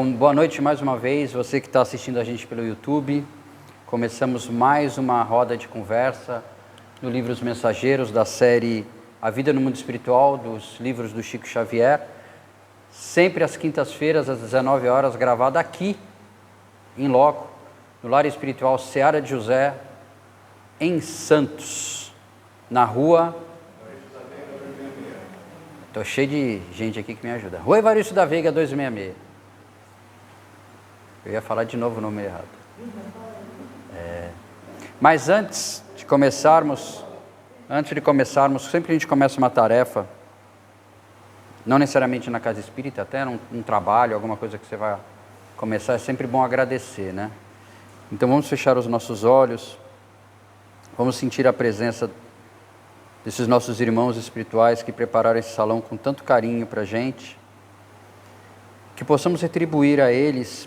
Então, boa noite mais uma vez, você que está assistindo a gente pelo YouTube. Começamos mais uma roda de conversa no livro Os Mensageiros, da série A Vida no Mundo Espiritual, dos livros do Chico Xavier. Sempre às quintas-feiras, às 19 horas, gravada aqui, em loco, no Lar Espiritual Seara de José, em Santos, na rua... Estou cheio de gente aqui que me ajuda. Rua Evaristo da Veiga, 266. Eu ia falar de novo o nome errado. Mas antes de começarmos, sempre que a gente começa uma tarefa, não necessariamente na casa espírita, até um trabalho, alguma coisa que você vai começar, é sempre bom agradecer, né? Então vamos fechar os nossos olhos, vamos sentir a presença desses nossos irmãos espirituais que prepararam esse salão com tanto carinho para a gente, que possamos retribuir a eles,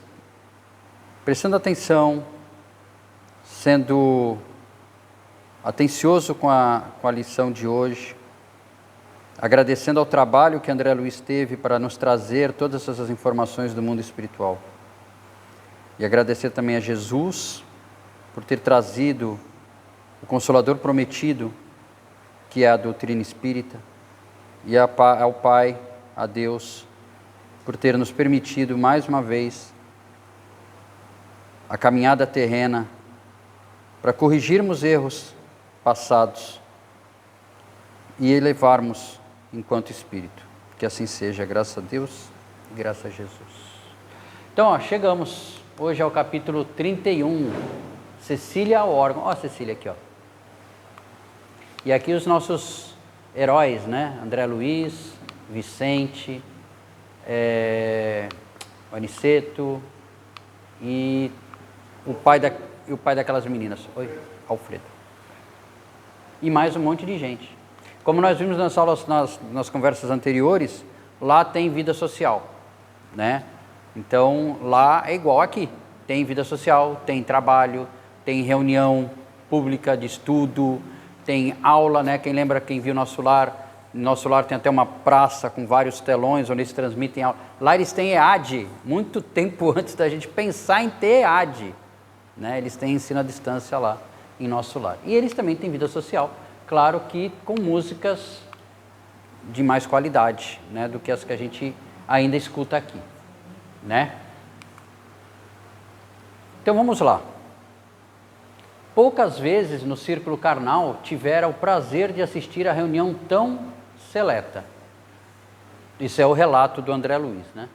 prestando atenção, sendo atencioso com a lição de hoje, agradecendo ao trabalho que André Luiz teve para nos trazer todas essas informações do mundo espiritual. E agradecer também a Jesus por ter trazido o Consolador prometido, que é a doutrina espírita, e ao Pai, a Deus, por ter nos permitido mais uma vez a caminhada terrena para corrigirmos erros passados e elevarmos enquanto espírito. Que assim seja, graças a Deus e graças a Jesus. Então, chegamos hoje ao capítulo 31, Cecília ao órgão. Ó a Cecília aqui, ó. E aqui os nossos heróis, né? André Luiz, Vicente, Aniceto e o pai daquelas meninas. Oi, Alfredo. E mais um monte de gente. Como nós vimos nas aulas, nas conversas anteriores, lá tem vida social, né? Então, lá é igual aqui. Tem vida social, tem trabalho, tem reunião pública de estudo, tem aula, né? Quem lembra, quem viu nosso lar tem até uma praça com vários telões onde eles transmitem aula. Lá eles têm EAD, muito tempo antes da gente pensar em ter EAD, né? Eles têm ensino à distância lá em nosso lar. E eles também têm vida social, claro que com músicas de mais qualidade, né? Do que as que a gente ainda escuta aqui, né? Então vamos lá. Poucas vezes no círculo carnal tivera o prazer de assistir a reunião tão seleta. Isso é o relato do André Luiz, né?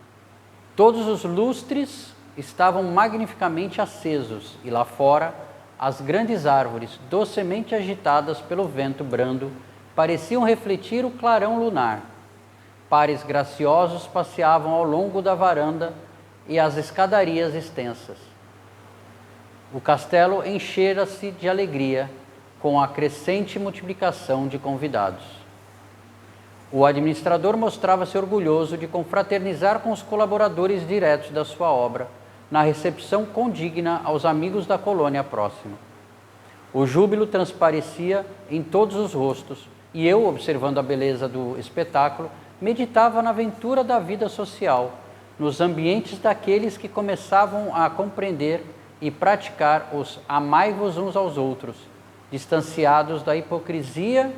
Todos os lustres estavam magnificamente acesos e lá fora as grandes árvores, docemente agitadas pelo vento brando, pareciam refletir o clarão lunar. Pares graciosos passeavam ao longo da varanda e as escadarias extensas. O castelo enchera-se de alegria com a crescente multiplicação de convidados. O administrador mostrava-se orgulhoso de confraternizar com os colaboradores diretos da sua obra, na recepção condigna aos amigos da colônia próxima. O júbilo transparecia em todos os rostos, e eu, observando a beleza do espetáculo, meditava na aventura da vida social, nos ambientes daqueles que começavam a compreender e praticar os amai-vos uns aos outros, distanciados da hipocrisia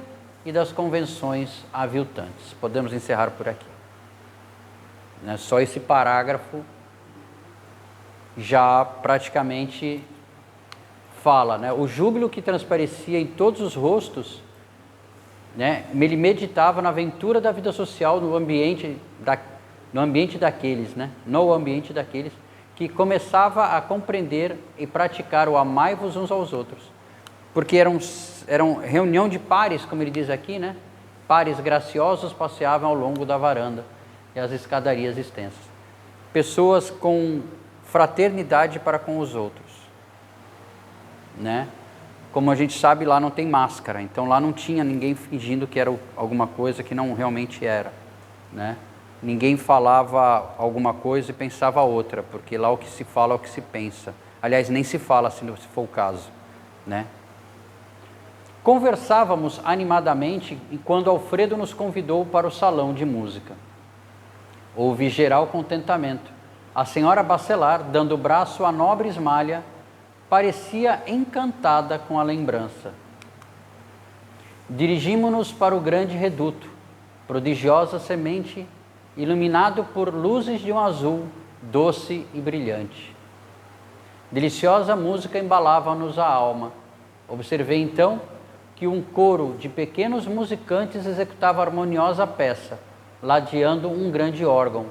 e das convenções aviltantes. Podemos encerrar por aqui. Né? Só esse parágrafo já praticamente fala, né? O júbilo que transparecia em todos os rostos, né? Ele meditava na aventura da vida social no ambiente daqueles, né? No ambiente daqueles que começava a compreender e praticar o amai-vos uns aos outros. Porque eram reunião de pares, como ele diz aqui, né? Pares graciosos passeavam ao longo da varanda e as escadarias extensas. Pessoas com fraternidade para com os outros, né? Como a gente sabe, lá não tem máscara, então lá não tinha ninguém fingindo que era alguma coisa que não realmente era, né? Ninguém falava alguma coisa e pensava outra, porque lá o que se fala é o que se pensa. Aliás, nem se fala, se for o caso, né? Conversávamos animadamente quando Alfredo nos convidou para o salão de música. Houve geral contentamento, A senhora Baccelar, dando o braço à nobre Ismália, parecia encantada com a lembrança. Dirigimo-nos para o grande reduto, prodigiosa semente, iluminado por luzes de um azul doce e brilhante. Deliciosa música embalava-nos a alma. Observei então que um coro de pequenos musicantes executava harmoniosa peça, ladeando um grande órgão,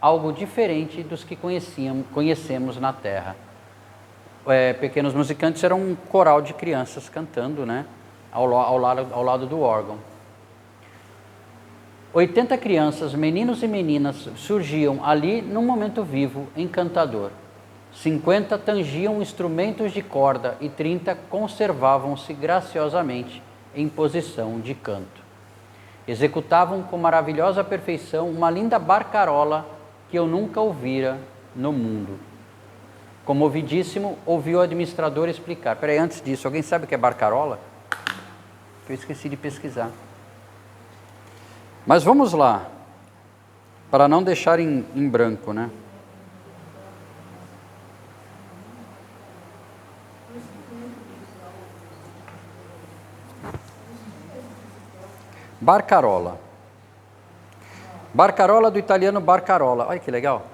algo diferente dos que conhecemos na terra. Pequenos musicantes eram um coral de crianças cantando, né, ao lado do órgão. 80 crianças, meninos e meninas, surgiam ali num momento vivo, encantador. 50 tangiam instrumentos de corda e 30 conservavam-se graciosamente em posição de canto. Executavam com maravilhosa perfeição uma linda barcarola que eu nunca ouvira no mundo. Comovidíssimo, ouvi o administrador explicar. Peraí, antes disso, alguém sabe o que é barcarola? Eu esqueci de pesquisar. Mas vamos lá, para não deixar em branco, né? Barcarola. Barcarola do italiano barcarola. Olha que legal.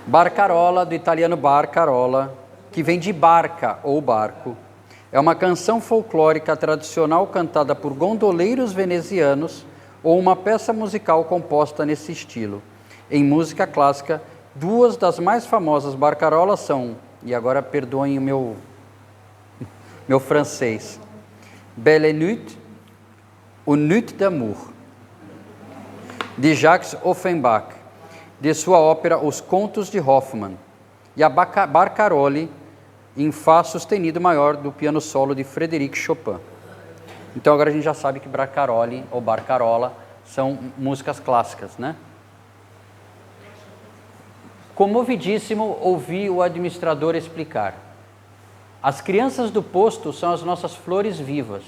Barcarola do italiano barcarola, que vem de barca ou barco. É uma canção folclórica tradicional cantada por gondoleiros venezianos ou uma peça musical composta nesse estilo. Em música clássica, duas das mais famosas barcarolas são, e agora perdoem o meu francês, Belle Nuit, ou Nuit d'amour, de Jacques Offenbach, de sua ópera Os Contos de Hoffmann, e a Barcarolle, em Fá sustenido maior, do piano solo de Frédéric Chopin. Então agora a gente já sabe que Barcarolle ou Barcarola são músicas clássicas, né? Comovidíssimo, ouvi o administrador explicar. As crianças do posto são as nossas flores vivas.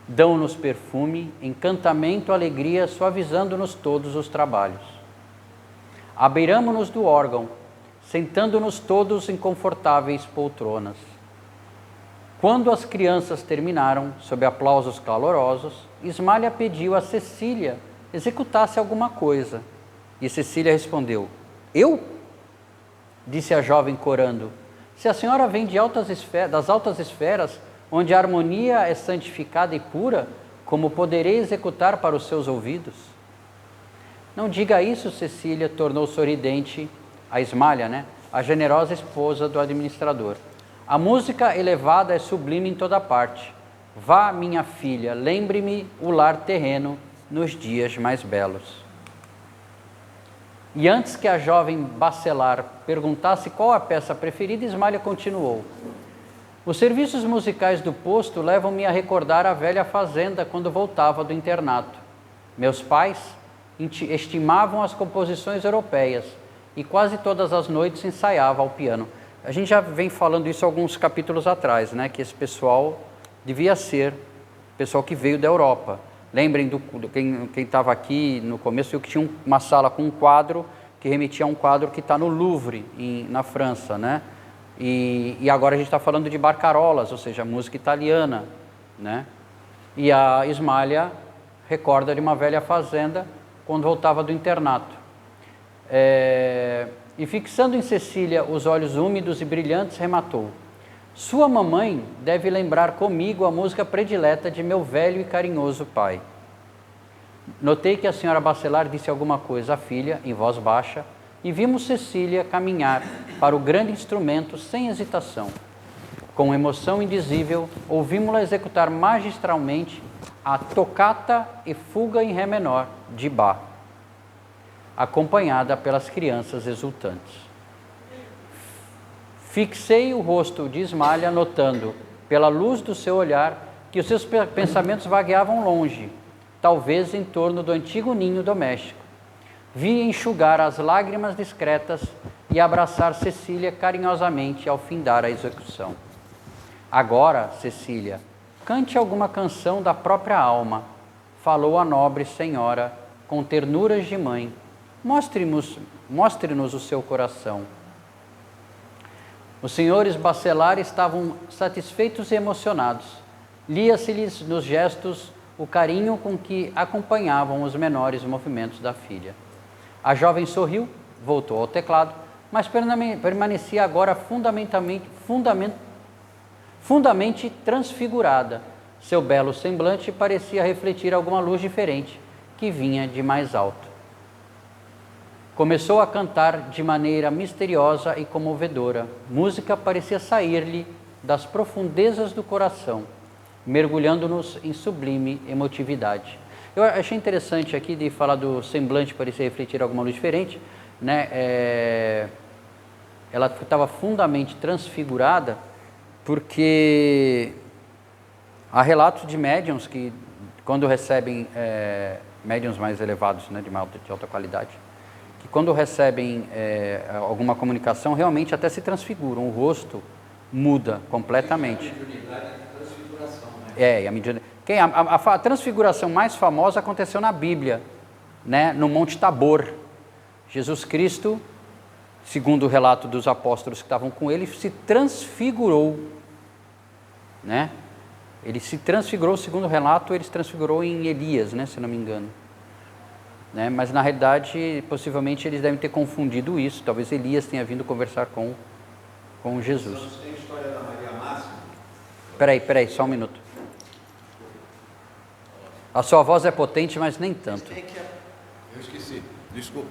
Dão-nos perfume, encantamento, alegria, suavizando-nos todos os trabalhos. Abeiramo-nos do órgão, sentando-nos todos em confortáveis poltronas. Quando as crianças terminaram, sob aplausos calorosos, Ismália pediu a Cecília executasse alguma coisa. E Cecília respondeu, eu? Disse a jovem corando, se a senhora vem das altas esferas, onde a harmonia é santificada e pura, como poderei executar para os seus ouvidos? Não diga isso, Cecília, tornou sorridente a Ismália, né? A generosa esposa do administrador. A música elevada é sublime em toda parte. Vá, minha filha, lembre-me o lar terreno nos dias mais belos. E antes que a jovem Baccelar perguntasse qual a peça preferida, Ismália continuou. Os serviços musicais do posto levam-me a recordar a velha fazenda quando voltava do internato. Meus pais estimavam as composições europeias e quase todas as noites ensaiava ao piano. A gente já vem falando isso alguns capítulos atrás, né? Que esse pessoal devia ser pessoal que veio da Europa. Lembrem quem estava aqui no começo, viu que tinha uma sala com um quadro que remetia a um quadro que está no Louvre, na França, né? E agora a gente está falando de barcarolas, ou seja, música italiana, né? E a Ismália recorda de uma velha fazenda quando voltava do internato. E fixando em Cecília os olhos úmidos e brilhantes, rematou. Sua mamãe deve lembrar comigo a música predileta de meu velho e carinhoso pai. Notei que a senhora Baccelar disse alguma coisa à filha, em voz baixa, e vimos Cecília caminhar para o grande instrumento sem hesitação. Com emoção indizível, ouvimos-la executar magistralmente a Toccata e Fuga em Ré menor, de Bach, acompanhada pelas crianças exultantes. Fixei o rosto de Ismália, notando, pela luz do seu olhar, que os seus pensamentos vagueavam longe, talvez em torno do antigo ninho doméstico. Vi enxugar as lágrimas discretas e abraçar Cecília carinhosamente ao findar a execução. Agora, Cecília, cante alguma canção da própria alma, falou a nobre senhora com ternuras de mãe. Mostre-nos o seu coração. Os senhores Baccelar estavam satisfeitos e emocionados. Lia-se-lhes nos gestos o carinho com que acompanhavam os menores movimentos da filha. A jovem sorriu, voltou ao teclado, mas permanecia agora fundamente transfigurada. Seu belo semblante parecia refletir alguma luz diferente, que vinha de mais alto. Começou a cantar de maneira misteriosa e comovedora. Música parecia sair-lhe das profundezas do coração, mergulhando-nos em sublime emotividade. Eu achei interessante aqui de falar do semblante parecer refletir alguma luz diferente, né? Ela estava fundamente transfigurada, porque há relatos de médiuns que, quando recebem, médiuns mais elevados, né, de alta qualidade, que quando recebem alguma comunicação, realmente até se transfiguram, o rosto muda completamente. A transfiguração mais famosa aconteceu na Bíblia, né, no Monte Tabor. Jesus Cristo, segundo o relato dos apóstolos que estavam com ele, se transfigurou, né? Ele se transfigurou, segundo o relato, ele se transfigurou em Elias, né, se não me engano. Né? Mas na realidade, possivelmente eles devem ter confundido isso. Talvez Elias tenha vindo conversar com Jesus. Tem a história da Maria Máxima. Peraí, só um minuto. A sua voz é potente, mas nem tanto. Eu esqueci, desculpa.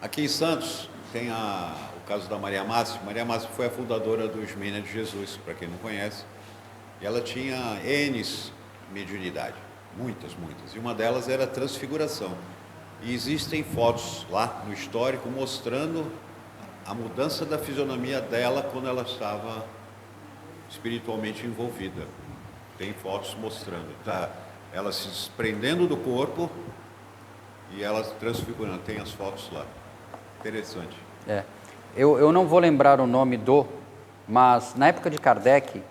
Aqui em Santos tem o caso da Maria Máxima. Maria Máxima foi a fundadora dos Meninos de Jesus, para quem não conhece. E ela tinha N mediunidade, muitas. E uma delas era a transfiguração. E existem fotos lá no histórico mostrando a mudança da fisionomia dela quando ela estava espiritualmente envolvida. Tem fotos mostrando, tá? Ela se desprendendo do corpo e ela se transfigurando. Tem as fotos lá. Interessante. Eu não vou lembrar o nome mas na época de Kardec,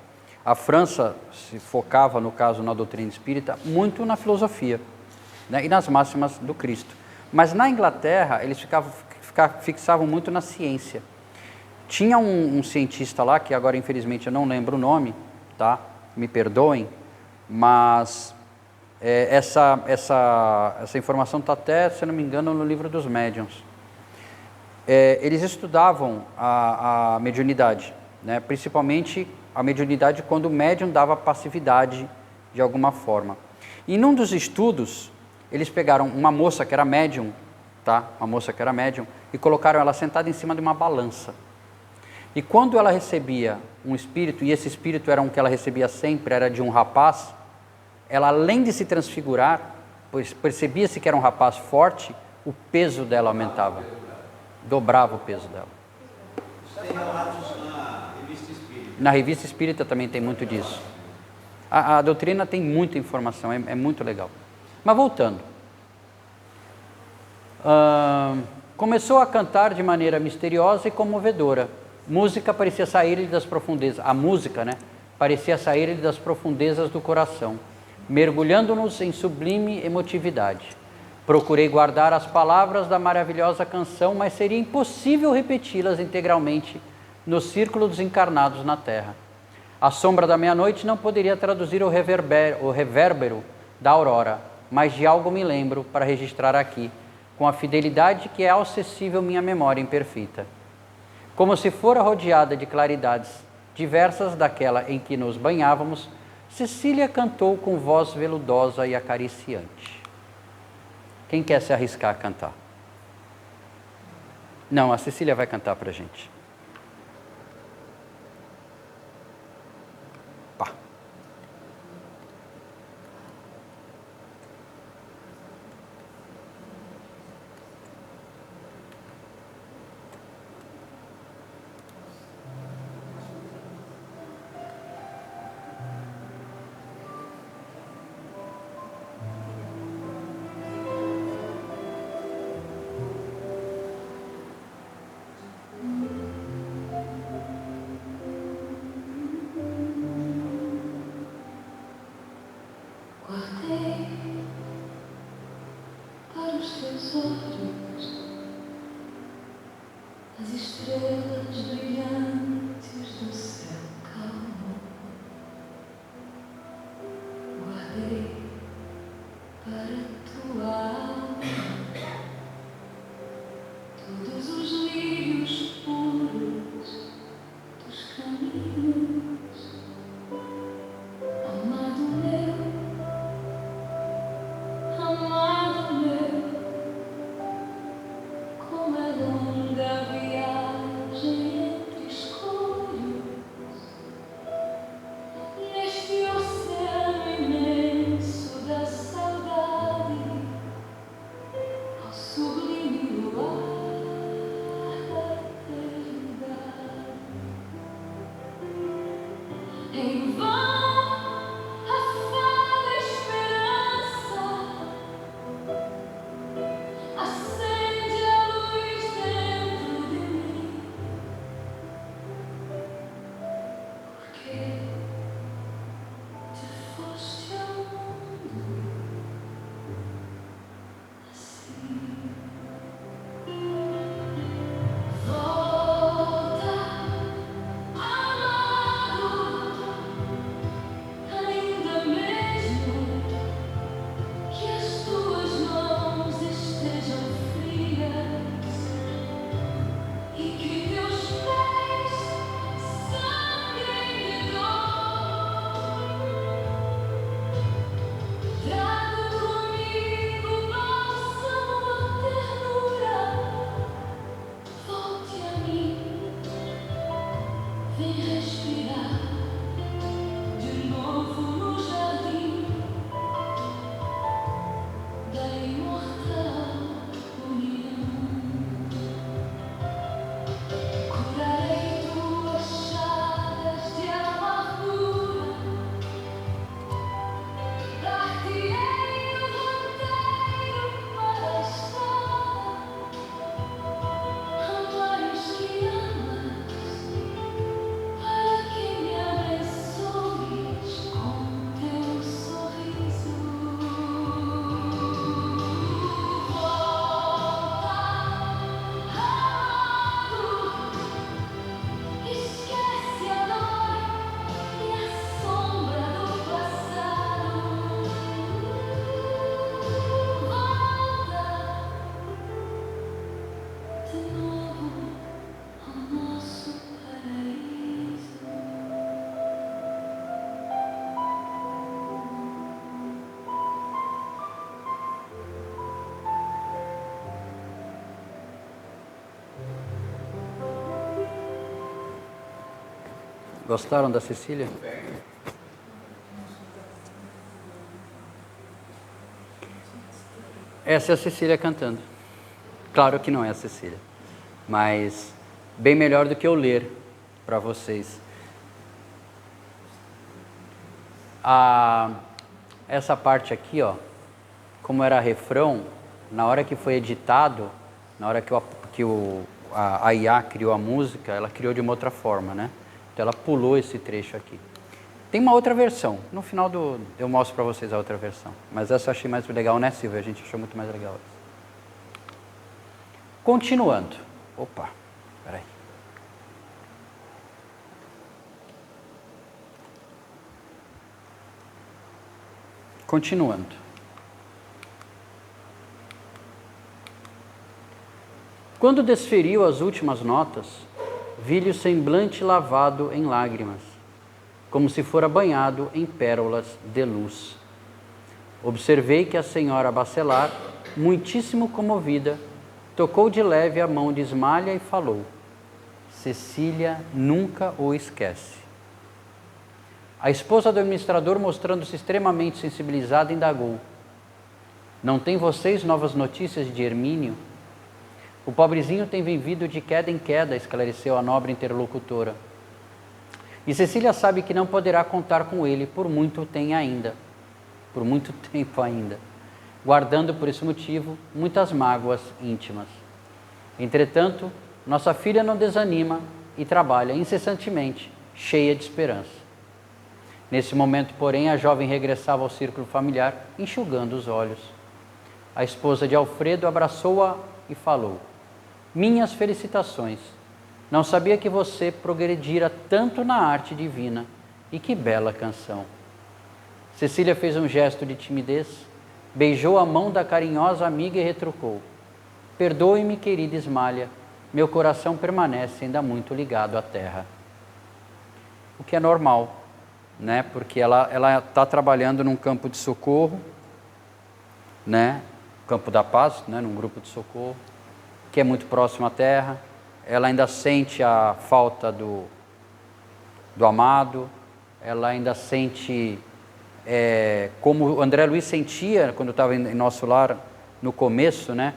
a França se focava, no caso, na doutrina espírita, muito na filosofia, né, e nas máximas do Cristo. Mas na Inglaterra, eles fixavam muito na ciência. Tinha um cientista lá, que agora infelizmente eu não lembro o nome, tá? Me perdoem, mas essa informação está até, se não me engano, no livro dos médiuns. Eles estudavam a mediunidade, né? Principalmente a mediunidade quando o médium dava passividade de alguma forma. E num dos estudos, eles pegaram uma moça que era médium, tá? Uma moça que era médium, e colocaram ela sentada em cima de uma balança. E quando ela recebia um espírito, e esse espírito era um que ela recebia sempre, era de um rapaz, ela, além de se transfigurar, pois percebia-se que era um rapaz forte, o peso dela aumentava, dobrava o peso dela. Tem relatos na Revista Espírita. Na Revista Espírita também tem muito disso. A doutrina tem muita informação, é muito legal. Mas voltando. Começou a cantar de maneira misteriosa e comovedora. Música parecia sair-lhe das profundezas. A música, né? Parecia sair-lhe das profundezas do coração, mergulhando-nos em sublime emotividade. Procurei guardar as palavras da maravilhosa canção, mas seria impossível repeti-las integralmente no círculo dos encarnados na terra. A sombra da meia-noite não poderia traduzir o revérbero da aurora, mas de algo me lembro para registrar aqui, com a fidelidade que é acessível minha memória imperfeita. Como se fora rodeada de claridades diversas daquela em que nos banhávamos, Cecília cantou com voz veludosa e acariciante. Quem quer se arriscar a cantar? Não, a Cecília vai cantar para a gente. Pá. nos teus olhos as estrelas brilhantes do céu calmo. Guardei para tua alma todos os lírios puros dos caminhos. Amado meu, como é longa a viagem entre escolhos, neste oceano imenso da saudade, ao sublime luar da eternidade. Em vão afada esperança acende a luz dentro de mim, porque te foste ao mundo assim. Volta, amado, ainda mesmo que as tuas mãos estejam frias e que teus pés sangrem de dor. Trago comigo bálsamo à ternura. Volte a mim, vem respirar de novo no jardim da imortal união. Curarei tuas chagas de amargura, dar-te-ei o roteiro para estar a mais que amas, para que me abençoes com teu sorriso. Volta, amado, esquece a dor e a sombra do passado. Volta de novo ao nosso paraíso. Gostaram da Cecília? Essa é a Cecília cantando. Claro que não é a Cecília, mas bem melhor do que eu ler para vocês. Essa parte aqui, ó, como era refrão, na hora que foi editado, na hora que a IA criou a música, ela criou de uma outra forma, né? Então ela pulou esse trecho aqui. Tem uma outra versão, no final eu mostro para vocês a outra versão, mas essa eu achei mais legal, né, Silvia? A gente achou muito mais legal essa. Continuando. Opa, peraí. Continuando. Quando desferiu as últimas notas, vi-lhe o semblante lavado em lágrimas, como se fora banhado em pérolas de luz. Observei que a senhora Bacelar, muitíssimo comovida, tocou de leve a mão de Ismália e falou: Cecília nunca o esquece. A esposa do administrador, mostrando-se extremamente sensibilizada, indagou: não tem vocês novas notícias de Hermínio? O pobrezinho tem vivido de queda em queda, esclareceu a nobre interlocutora. E Cecília sabe que não poderá contar com ele por muito tempo ainda, guardando por esse motivo muitas mágoas íntimas. Entretanto, nossa filha não desanima e trabalha incessantemente, cheia de esperança. Nesse momento, porém, a jovem regressava ao círculo familiar, enxugando os olhos. A esposa de Alfredo abraçou-a e falou: minhas felicitações. Não sabia que você progredira tanto na arte divina. E que bela canção. Cecília fez um gesto de timidez, beijou a mão da carinhosa amiga e retrucou: perdoe-me, querida Ismália, meu coração permanece ainda muito ligado à terra. O que é normal, né? Porque ela está trabalhando num campo de socorro, né? Campo da Paz, né? Num grupo de socorro, que é muito próximo à terra. Ela ainda sente a falta do amado, ela ainda sente, como o André Luiz sentia quando estava em nosso lar no começo, né?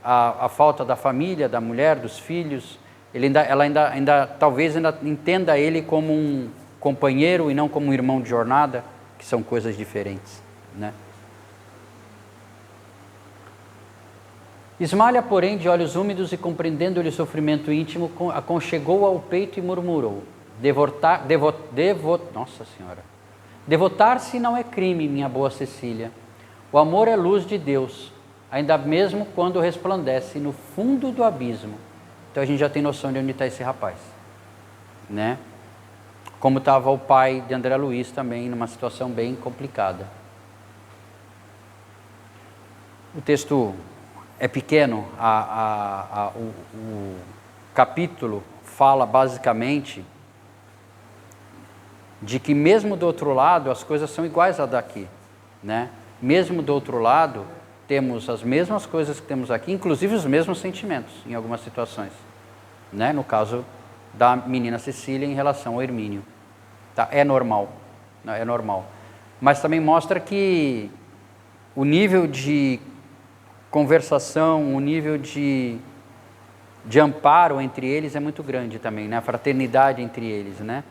A falta da família, da mulher, dos filhos. Ela ainda talvez ainda entenda ele como um companheiro e não como um irmão de jornada, que são coisas diferentes, né? Ismália, porém, de olhos úmidos e compreendendo-lhe o sofrimento íntimo, aconchegou ao peito e murmurou: Nossa Senhora! Devotar-se não é crime, minha boa Cecília. O amor é luz de Deus, ainda mesmo quando resplandece no fundo do abismo. Então a gente já tem noção de onde está esse rapaz, né? Como estava o pai de André Luiz também, numa situação bem complicada. O texto é pequeno, o capítulo fala basicamente de que mesmo do outro lado as coisas são iguais a daqui, né? Mesmo do outro lado temos as mesmas coisas que temos aqui, inclusive os mesmos sentimentos em algumas situações, né? No caso da menina Cecília em relação ao Hermínio, tá? É normal, né? É normal, mas também mostra que o nível de conversação, o nível de amparo entre eles é muito grande também, né? A fraternidade entre eles, né?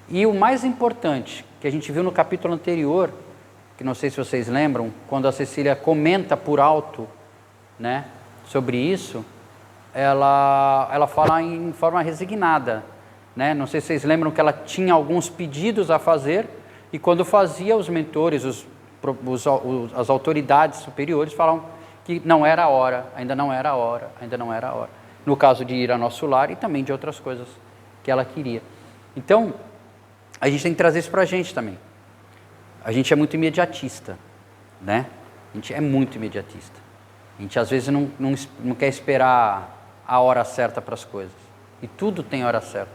E o mais importante, que a gente viu no capítulo anterior, que não sei se vocês lembram, quando a Cecília comenta por alto, né, sobre isso, ela fala em forma resignada, né? Não sei se vocês lembram que ela tinha alguns pedidos a fazer, e quando fazia, os mentores, as autoridades superiores falavam que não era a hora, ainda não era a hora, ainda não era a hora. No caso de ir ao nosso lar e também de outras coisas que ela queria. Então, a gente tem que trazer isso para a gente também. A gente é muito imediatista, né? A gente é muito imediatista. A gente às vezes não quer esperar a hora certa para as coisas. E tudo tem hora certa.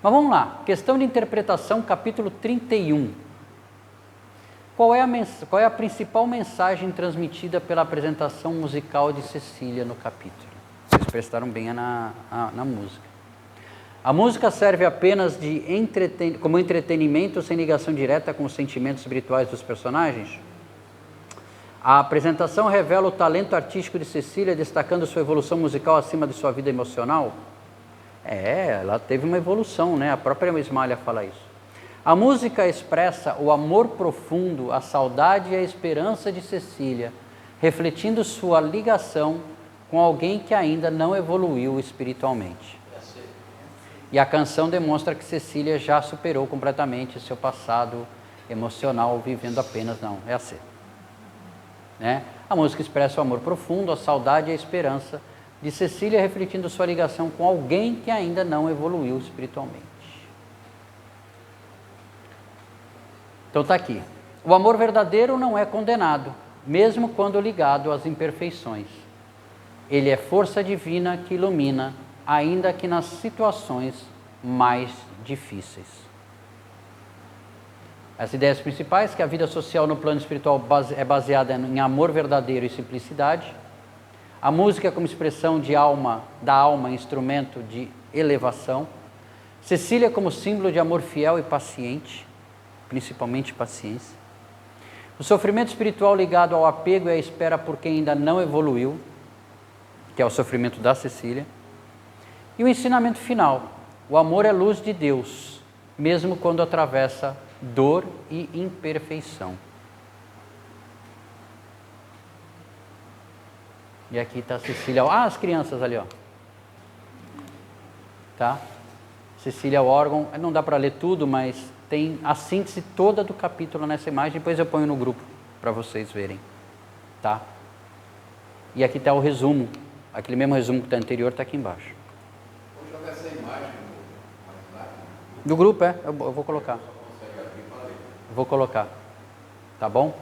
Mas vamos lá, questão de interpretação, capítulo 31. Qual é a principal mensagem transmitida pela apresentação musical de Cecília no capítulo? Vocês prestaram bem na música. A música serve apenas como entretenimento sem ligação direta com os sentimentos espirituais dos personagens? A apresentação revela o talento artístico de Cecília, destacando sua evolução musical acima de sua vida emocional? Ela teve uma evolução, né? A própria Ismália fala isso. A música expressa o amor profundo, a saudade e a esperança de Cecília, refletindo sua ligação com alguém que ainda não evoluiu espiritualmente. E a canção demonstra que Cecília já superou completamente seu passado emocional, vivendo apenas, né? A música expressa o amor profundo, a saudade e a esperança de Cecília, refletindo sua ligação com alguém que ainda não evoluiu espiritualmente. Então está aqui. O amor verdadeiro não é condenado, mesmo quando ligado às imperfeições. Ele é força divina que ilumina, ainda que nas situações mais difíceis. As ideias principais, que a vida social no plano espiritual é baseada em amor verdadeiro e simplicidade. A música como expressão da alma, instrumento de elevação. Cecília como símbolo de amor fiel e paciente, principalmente paciência. O sofrimento espiritual ligado ao apego e à espera por quem ainda não evoluiu, que é o sofrimento da Cecília. E o ensinamento final: o amor é luz de Deus, mesmo quando atravessa dor e imperfeição. E aqui está a Cecília. As crianças ali, ó. Tá? Cecília, o órgão. Não dá para ler tudo, mas tem a síntese toda do capítulo nessa imagem. Depois eu ponho no grupo para vocês verem. Tá? E aqui está o resumo. Aquele mesmo resumo que está anterior está aqui embaixo. Vou jogar essa imagem No grupo, eu vou colocar. Vou colocar. Tá bom?